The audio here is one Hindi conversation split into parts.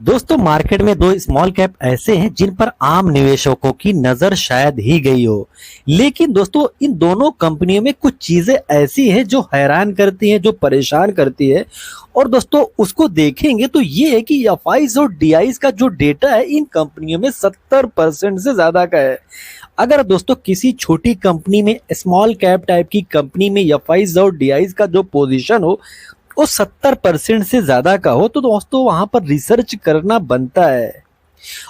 दोस्तों मार्केट में दो स्मॉल कैप ऐसे हैं जिन पर आम निवेशकों की नजर शायद ही गई हो। लेकिन दोस्तों इन दोनों कंपनियों में कुछ चीजें ऐसी हैं जो हैरान करती हैं, जो परेशान करती है। और दोस्तों उसको देखेंगे तो ये है कि एफआईज और डीआईज का जो डेटा है इन कंपनियों में 70% से ज्यादा का है। अगर दोस्तों किसी छोटी कंपनी में, स्मॉल कैप टाइप की कंपनी में एफआईज और डीआईज का जो पोजीशन हो वो 70% से ज्यादा का हो तो दोस्तों वहां पर रिसर्च करना बनता है।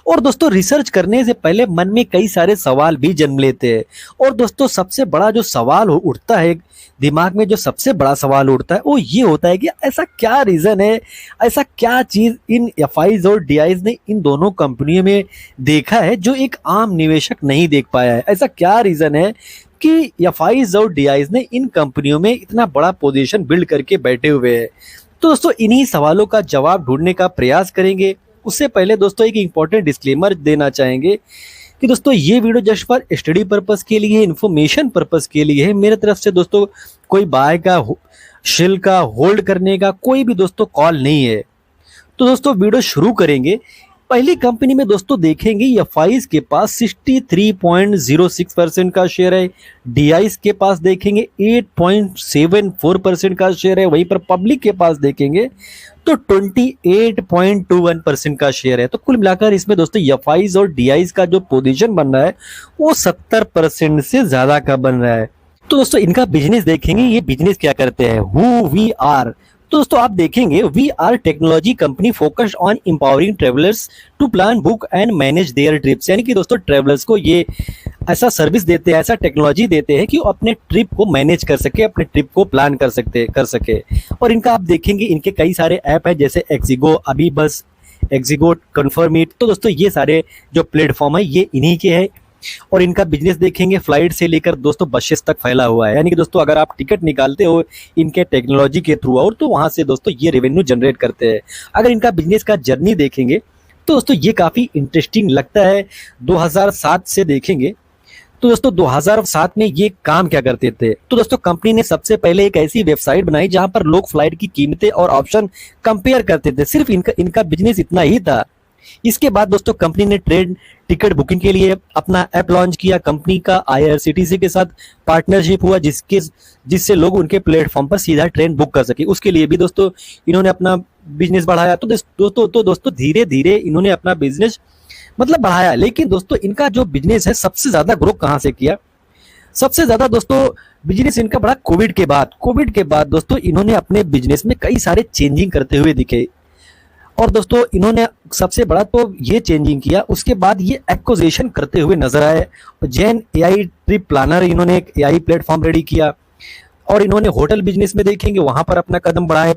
और दोस्तों रिसर्च करने से पहले मन में कई सारे सवाल भी जन्म लेते हैं। और दोस्तों सबसे बड़ा जो सवाल उठता है दिमाग में, जो सबसे बड़ा सवाल उठता है वो ये होता है कि ऐसा क्या रीजन है, ऐसा क्या चीज इन एफआईज और डीआईज ने इन दोनों कंपनियों में देखा है जो एक आम निवेशक नहीं देख पाया है। ऐसा क्या रीजन है कि एफआईज और डीआईज ने इन कंपनियों में इतना बड़ा पोजीशन बिल्ड करके बैठे हुए हैं। तो दोस्तों इन्हीं सवालों का जवाब ढूंढने का प्रयास करेंगे। उससे पहले दोस्तों एक इंपॉर्टेंट डिस्क्लेमर देना चाहेंगे कि दोस्तों ये video just for study purpose के लिए, इन्फॉर्मेशन पर्पस के लिए है। मेरे तरफ से दोस्तों कोई बाय का, शेल का, होल्ड करने का कोई भी दोस्तों कॉल नहीं है। तो दोस्तों वीडियो शुरू करेंगे। पहली कंपनी में दोस्तों देखेंगे एफआईज के पास 63.06% का शेयर है, डीआईज के पास देखेंगे 8.74% का शेयर है, वहीं पर पब्लिक के पास देखेंगे तो 28.21% का शेयर है। तो कुल मिलाकर इसमें दोस्तों एफआईज और डीआईज का जो पोजीशन बन रहा है वो 70% से ज्यादा का बन रहा है। तो दोस्तों इनका बिजनेस देखेंगे, ये बिजनेस क्या करते हैं, हु वी आर। तो दोस्तों आप देखेंगे we are technology company focused on empowering travellers to plan, book and manage their trips. यानी कि दोस्तों ट्रेवलर्स को ये ऐसा सर्विस देते हैं, ऐसा टेक्नोलॉजी देते हैं कि वो अपने ट्रिप को मैनेज कर सके, अपने ट्रिप को प्लान कर सके। और इनका आप देखेंगे इनके कई सारे ऐप है जैसे एक्सिगो, अभी बस, एक्सिगो, कन्फर्मिट। तो दोस्तों ये सारे जो प्लेटफॉर्म है ये इन्हीं के हैं। और इनका बिजनेस देखेंगे फ्लाइट से लेकर दोस्तों बसेस तक फैला हुआ है। यानी कि दोस्तों अगर आप टिकट निकालते हो इनके टेक्नोलॉजी के थ्रू और तो वहां से दोस्तों ये रेवेन्यू जनरेट करते हैं। अगर इनका बिजनेस का जर्नी देखेंगे तो दोस्तों ये काफी इंटरेस्टिंग लगता है। 2007 से देखेंगे तो दोस्तों 2007 में ये काम क्या करते थे। तो दोस्तों कंपनी ने सबसे पहले एक ऐसी वेबसाइट बनाई जहां पर लोग फ्लाइट की कीमतें और ऑप्शन कंपेयर करते थे। सिर्फ इनका बिजनेस इतना ही था। इसके बाद दोस्तों कंपनी ने ट्रेन टिकट बुकिंग के लिए अपना ऐप लॉन्च किया। कंपनी का आईआरसीटीसी के साथ पार्टनरशिप हुआ जिससे लोग उनके प्लेटफॉर्म पर सीधा ट्रेन बुक कर सके। उसके लिए भी दोस्तों इन्होंने अपना बिजनेस बढ़ाया। तो दोस्तों धीरे धीरे इन्होंने अपना बिजनेस मतलब बढ़ाया। लेकिन दोस्तों इनका जो बिजनेस है सबसे ज्यादा ग्रो कहां से किया, सबसे ज्यादा दोस्तों बिजनेस इनका बढ़ा कोविड के बाद। कोविड के बाद दोस्तों इन्होंने अपने बिजनेस में कई सारे चेंजिंग करते हुए दिखे। और दोस्तों इन्होंने सबसे बड़ा तो ये चेंजिंग किया, उसके बाद ये एक्विजिशन करते हुए नजर आए। जैन एआई ट्रिप प्लानर, इन्होंने एक एआई प्लेटफॉर्म रेडी किया। और इन्होंने होटल बिजनेस में देखेंगे वहां पर अपना कदम बढ़ाए।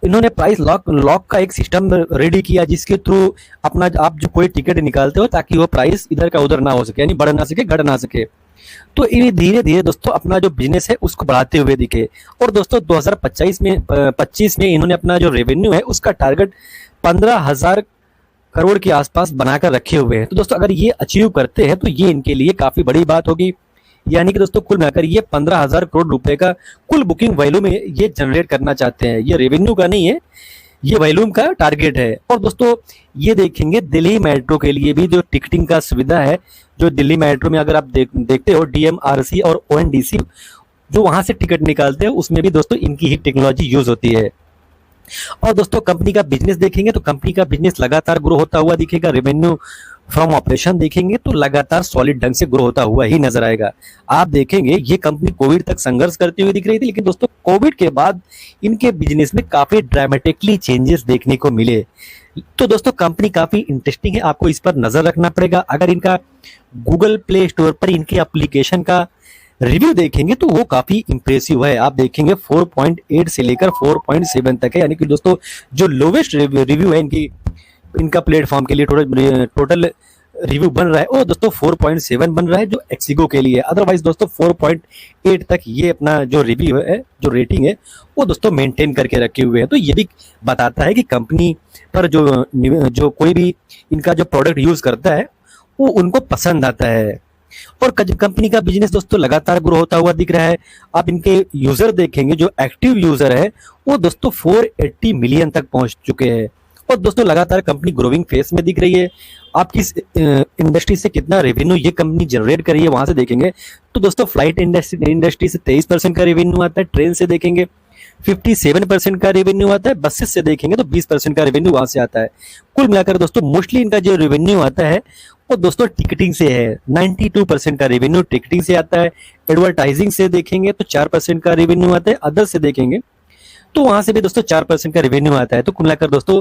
इन्होंने प्राइस लॉक का एक सिस्टम रेडी किया जिसके थ्रू अपना आप जो कोई टिकट निकालते हो ताकि वो प्राइस इधर का उधर ना हो सके, यानी बढ़ ना सके, घट ना सके। तो इन्हें धीरे धीरे दोस्तों अपना जो बिजनेस है उसको बढ़ाते हुए दिखे। और दोस्तों 2025 में इन्होंने अपना जो रेवेन्यू है उसका टारगेट 15,000 करोड़ के आसपास बनाकर रखे हुए हैं। तो दोस्तों अगर ये अचीव करते हैं तो ये इनके लिए काफी बड़ी बात होगी। यानी कि दोस्तों कुल मिलाकर ये 15,000 करोड़ रुपए का कुल बुकिंग वैल्यू में ये जनरेट करना चाहते हैं। ये रेवेन्यू का नहीं है, ये वॉल्यूम का टारगेट है। और दोस्तों ये देखेंगे दिल्ली मेट्रो के लिए भी जो टिकटिंग का सुविधा है, जो दिल्ली मेट्रो में अगर आप देखते हो डीएमआरसी और ओएनडीसी जो वहां से टिकट निकालते हैं उसमें भी दोस्तों इनकी ही टेक्नोलॉजी यूज होती है। और दोस्तों कंपनी का बिजनेस देखेंगे तो कंपनी का बिजनेस लगातार ग्रो होता हुआ दिखेगा। रेवेन्यू फ्रॉम ऑपरेशन देखेंगे तो लगातार सॉलिड ढंग से ग्रो होता हुआ ही नजर आएगा। आप देखेंगे ये कंपनी कोविड तक संघर्ष करती हुई दिख रही थी, लेकिन दोस्तों कोविड के बाद इनके बिजनेस में काफी ड्रामेटिकली चेंजेस देखने को मिले। तो दोस्तों कंपनी काफी इंटरेस्टिंग है, आपको इस पर नजर रखना पड़ेगा। अगर इनका गूगल प्ले स्टोर पर इनके एप्लीकेशन का रिव्यू देखेंगे तो वो काफी इंप्रेसिव है। आप देखेंगे 4.8 से लेकर 4.7 तक है। यानी कि दोस्तों जो लोवेस्ट रिव्यू है इनका प्लेटफॉर्म के लिए टोटल रिव्यू बन रहा है वो दोस्तों 4.7 बन रहा है जो एक्सिगो के लिए। अदरवाइज दोस्तों 4.8 तक ये अपना जो रिव्यू है, जो रेटिंग है वो दोस्तों मेंटेन करके रखे हुए हैं। तो ये भी बताता है कि कंपनी पर जो कोई भी इनका जो प्रोडक्ट यूज करता है वो उनको पसंद आता है। और कंपनी का बिजनेस दोस्तों लगातार ग्रो होता हुआ दिख रहा है। आप इनके यूजर देखेंगे, जो एक्टिव यूजर है वो दोस्तों 480 मिलियन तक पहुंच चुके हैं। और दोस्तों लगातार कंपनी ग्रोइंग फेस में दिख रही है। आप किस इंडस्ट्री से कितना रेवेन्यू ये कंपनी जनरेट कर रही है वहां से देखेंगे तो दोस्तों फ्लाइट इंडस्ट्री से 23% का रेवेन्यू आता है, ट्रेन से देखेंगे 57% का रेवेन्यू आता है, बसेस से देखेंगे तो 20% का रेवेन्यू वहां से आता है। कुल मिलाकर दोस्तों मोस्टली इनका जो रेवेन्यू आता है वो दोस्तों टिकटिंग से है, 92% का रेवेन्यू टिकटिंग से आता है। एडवर्टाइजिंग से देखेंगे तो 4% का रेवेन्यू आता है, अदर से देखेंगे तो वहां से भी दोस्तों 4% का रेवेन्यू आता है। तो कुल मिलाकर दोस्तों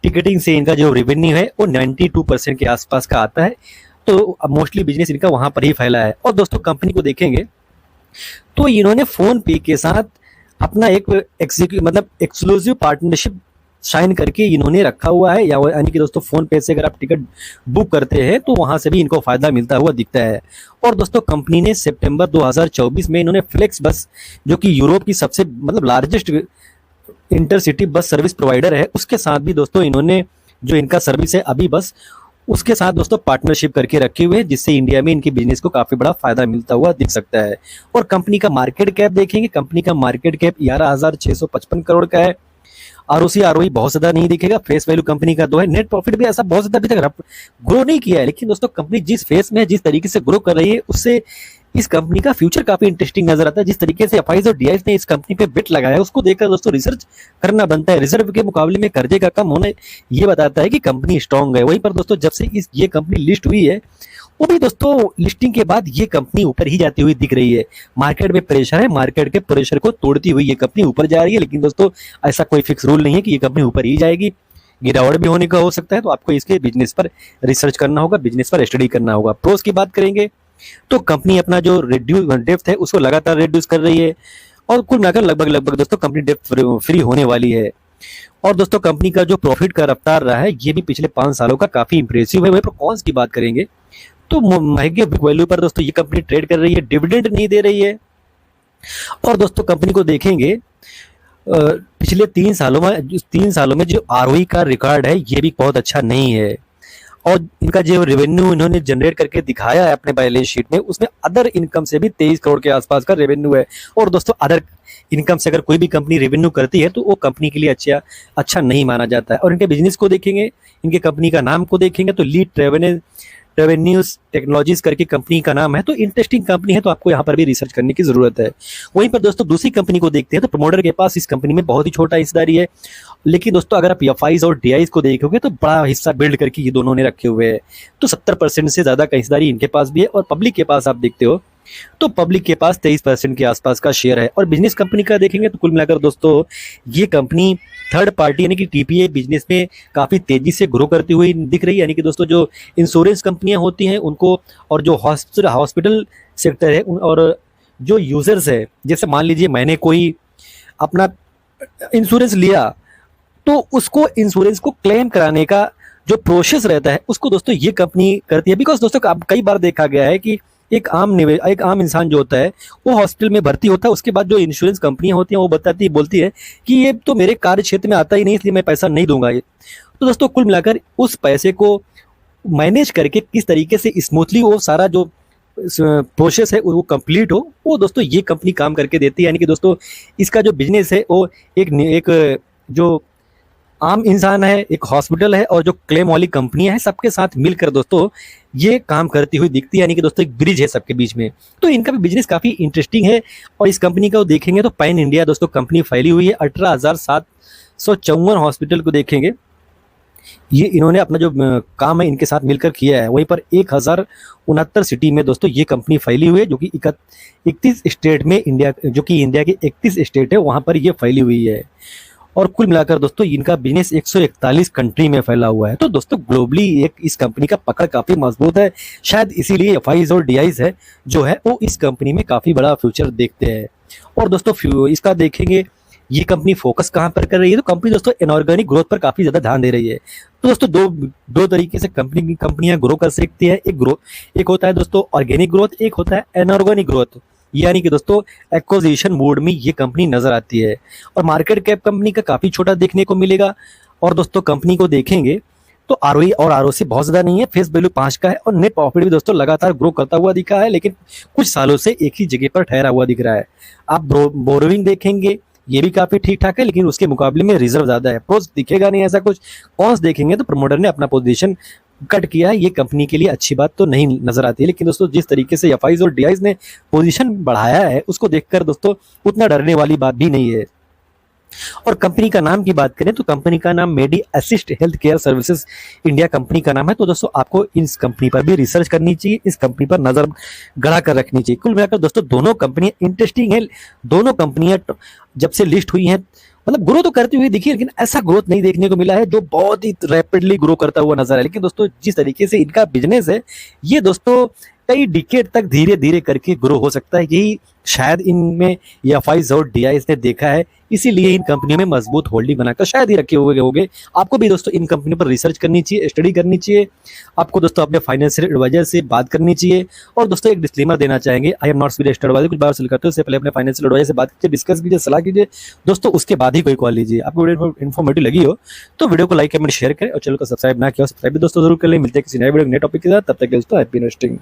टिकटिंग से इनका जो रेवेन्यू है वो 92% के आसपास का आता है। तो मोस्टली बिजनेस इनका वहां पर ही फैला है। और दोस्तों कंपनी को देखेंगे तो इन्होंने फोन पे के साथ अपना एक मतलब एक्सक्लूसिव पार्टनरशिप साइन करके इन्होंने रखा हुआ है, या यानी कि दोस्तों फोन पे से अगर आप टिकट बुक करते हैं तो वहां से भी इनको फायदा मिलता हुआ दिखता है। और दोस्तों कंपनी ने सितंबर 2024 में इन्होंने फ्लेक्स बस, जो कि यूरोप की सबसे मतलब largest intercity bus service provider है, उसके साथ भी दोस्तों इन्होंने जो इनका सर्विस है अभी बस, उसके साथ दोस्तों पार्टनरशिप करके रखे हुए हैं, जिससे इंडिया में इनके बिजनेस को काफी बड़ा फायदा मिलता हुआ दिख सकता है। और कंपनी का मार्केट कैप देखेंगे, कंपनी का मार्केट कैप 11,655 करोड़ का है। आरओसी आरओई बहुत ज्यादा नहीं दिखेगा, फेस वैल्यू कंपनी का 2 है, नेट प्रॉफिट भी ऐसा बहुत ज्यादा अभी तक ग्रो नहीं किया है। लेकिन दोस्तों कंपनी जिस फेस में जिस तरीके से ग्रो कर रही है उससे इस कंपनी का फ्यूचर काफी इंटरेस्टिंग नजर आता है। जिस तरीके से एफआईज और डीआईज ने इस कंपनी पे बिट लगाया है उसको देखकर दोस्तों रिसर्च करना बनता है। रिजर्व के मुकाबले में कर्जे का कम होना ये बताता है कि कंपनी स्ट्रांग है। वहीं पर दोस्तों जब से ये कंपनी लिस्ट हुई है वो भी दोस्तों लिस्टिंग के बाद ये कंपनी ऊपर ही जाती हुई दिख रही है। मार्केट में प्रेशर है, मार्केट के प्रेशर को तोड़ती हुई ये कंपनी ऊपर जा रही है। लेकिन दोस्तों ऐसा कोई फिक्स रूल नहीं है कि ये कंपनी ऊपर ही जाएगी, गिरावट भी होने का हो सकता है। तो आपको इसके बिजनेस पर रिसर्च करना होगा, बिजनेस पर स्टडी करना होगा। प्रोस की बात करेंगे तो कंपनी अपना जो डेप्थ है उसको लगातार रिड्यूस कर रही है और कुल मिलाकर लगभग दोस्तों कंपनी डेप्थ फ्री होने वाली है। और दोस्तों कंपनी का जो प्रॉफिट का रफ्तार रहा है ये भी पिछले 5 सालों का काफी इंप्रेसिव है। वहीं पर कॉन्स की बात करेंगे तो महंगे बुक वैल्यू पर दोस्तों ये कंपनी ट्रेड कर रही है, डिविडेंड नहीं दे रही है। और दोस्तों कंपनी को देखेंगे पिछले 3 सालों में जो आरओई का रिकॉर्ड है ये भी बहुत अच्छा नहीं है। और इनका जो रेवेन्यू इन्होंने जनरेट करके दिखाया है अपने बैलेंस शीट में, उसमें अदर इनकम से भी 23 करोड़ के आसपास का रेवेन्यू है। और दोस्तों अदर इनकम से अगर कोई भी कंपनी रेवेन्यू करती है तो वो कंपनी के लिए अच्छा नहीं माना जाता है। और इनके बिजनेस को देखेंगे, इनके कंपनी का नाम को देखेंगे तो लीड रेवेन्यूज टेक्नोलॉजीज करके कंपनी का नाम है। तो इंटरेस्टिंग कंपनी है, तो आपको यहाँ पर भी रिसर्च करने की जरूरत है। वहीं पर दोस्तों दूसरी कंपनी को देखते हैं तो प्रमोटर के पास इस कंपनी में बहुत ही छोटा हिस्सेदारी है। लेकिन दोस्तों अगर आप एफआईज और डीआईज को देखोगे तो बड़ा हिस्सा बिल्ड करके ये दोनों ने रखे हुए हैं। तो 70% से ज्यादा का हिस्सेदारी इनके पास भी है। और पब्लिक के पास आप देखते हो तो पब्लिक के पास 23% के आसपास का शेयर है। और बिजनेस कंपनी का देखेंगे तो कुल मिलाकर दोस्तों ये कंपनी थर्ड पार्टी यानी कि टीपीए बिजनेस में काफी तेजी से ग्रो करती हुई दिख रही है। यानी कि दोस्तों जो इंश्योरेंस कंपनियां होती हैं उनको, और जो हॉस्पिटल सेक्टर है और जो यूजर्स है, जैसे मान लीजिए मैंने कोई अपना इंश्योरेंस लिया तो उसको इंश्योरेंस को क्लेम कराने का जो प्रोसेस रहता है उसको दोस्तों ये कंपनी करती है। बिकॉज दोस्तों कई बार देखा गया है कि एक आम इंसान जो होता है वो हॉस्पिटल में भर्ती होता है, उसके बाद जो इंश्योरेंस कंपनियां होती हैं वो बोलती है कि ये तो मेरे कार्य क्षेत्र में आता ही नहीं, इसलिए मैं पैसा नहीं दूंगा। तो दोस्तों कुल मिलाकर उस पैसे को मैनेज करके किस तरीके से स्मूथली वो सारा जो प्रोसेस है वो कंप्लीट हो, वो दोस्तों ये कंपनी काम करके देती है। यानी कि दोस्तों इसका जो बिजनेस है वो एक जो आम इंसान है, एक हॉस्पिटल है और जो क्लेम वाली कंपनियां हैं, सबके साथ मिलकर दोस्तों ये काम करती हुई दिखती है। यानी कि दोस्तों एक ब्रिज है सबके बीच में। तो इनका भी बिजनेस काफी इंटरेस्टिंग है। और इस कंपनी को देखेंगे तो पैन इंडिया दोस्तों कंपनी फैली हुई है। 18,754 हॉस्पिटल को देखेंगे, ये इन्होंने अपना जो काम है इनके साथ मिलकर किया है। वहीं पर 1069 सिटी में दोस्तों ये कंपनी फैली हुई है, जो कि 31 स्टेट में इंडिया के 31 स्टेट है वहां पर ये फैली हुई है। और कुल मिलाकर दोस्तों इनका बिजनेस 141 कंट्री में फैला हुआ है। तो दोस्तों ग्लोबली इस कंपनी का पकड़ काफी मजबूत है। शायद इसीलिए एफआईज और डीआईज है जो है वो इस कंपनी में काफी बड़ा फ्यूचर देखते हैं। और दोस्तों इसका देखेंगे ये कंपनी फोकस कहां पर कर रही है, तो कंपनी दोस्तों इनऑर्गेनिक ग्रोथ पर काफी ज्यादा ध्यान दे रही है। तो दोस्तों दो तरीके से कंपनियां ग्रो कर सकती है। एक होता है दोस्तों ऑर्गेनिक ग्रोथ, एक होता है इनऑर्गेनिक ग्रोथ। यानी कि दोस्तों एक्विजिशन मोड में ये कंपनी नजर आती है। और मार्केट कैप कंपनी का काफी छोटा देखने को मिलेगा। और दोस्तों कंपनी को देखेंगे तो आरओई और आरओसी बहुत ज्यादा नहीं है, फेस वैल्यू 5 का है। और नेट प्रॉफिट भी दोस्तों लगातार ग्रो करता हुआ दिखा है, लेकिन कुछ सालों से एक ही जगह पर ठहरा हुआ दिख रहा है। आप बोरोइंग देखेंगे ये भी काफी ठीक ठाक है, लेकिन उसके मुकाबले में रिजर्व ज्यादा है। प्रोस दिखेगा नहीं ऐसा कुछ, कॉन्स देखेंगे तो प्रमोटर ने अपना पोजीशन कट किया है। ये कंपनी के लिए अच्छी बात तो नहीं नजर आती है, लेकिन दोस्तों जिस तरीके से एफआईज और डीआईज ने पोजीशन बढ़ाया है उसको देखकर दोस्तों उतना डरने वाली बात भी नहीं है। और कंपनी का नाम की बात करें तो कंपनी का नाम Medi Assist health care services India company का नाम है। तो दोस्तों आपको इस कंपनी पर भी रिसर्च करनी चाहिए, इस कंपनी पर नजर गड़ा कर रखनी चाहिए। कुल मिलाकर दोस्तों दोनों कंपनियां इंटरेस्टिंग है। दोनों कंपनियां जब से लिस्ट हुई हैं मतलब ग्रो तो करती हुई दिखी, लेकिन ऐसा ग्रोथ नहीं देखने को मिला है जो बहुत ही रैपिडली ग्रो करता हुआ नजर है। लेकिन दोस्तों जिस तरीके से इनका बिजनेस है ये दोस्तों कई डिकेड तक धीरे धीरे करके ग्रो हो सकता है। यही शायद इनमें एफआईज और डीआईज ने देखा है, इसीलिए इन कंपनियों में मजबूत होल्डिंग बनाकर शायद ही रखे हुए होंगे। आपको भी दोस्तों इन कंपनियों पर रिसर्च करनी चाहिए, स्टडी करनी चाहिए। आपको दोस्तों अपने फाइनेंशियल एडवाइजर से बात करनी चाहिए। और दोस्तों एक डिस्क्लेमर देना चाहेंगे, I am not specialist advisor. कुछ बार से करते हो उससे पहले अपने फाइनेंशियल एडवाइजर से बात कीजिए, डिस्कस कीजिए, सलाह कीजिए दोस्तों, उसके बाद ही कोई कॉल लीजिए। आपको वीडियो इन्फॉर्मेटिव लगी हो तो वीडियो को लाइक कमेंट शेयर करें और चैनल को सब्सक्राइब ना किया हो सब्सक्राइब भी दोस्तों जरूर कर ले। मिलते हैं किसी नए वीडियो नए टॉपिक के साथ, तब तक दोस्तों हैप्पी इन्वेस्टिंग।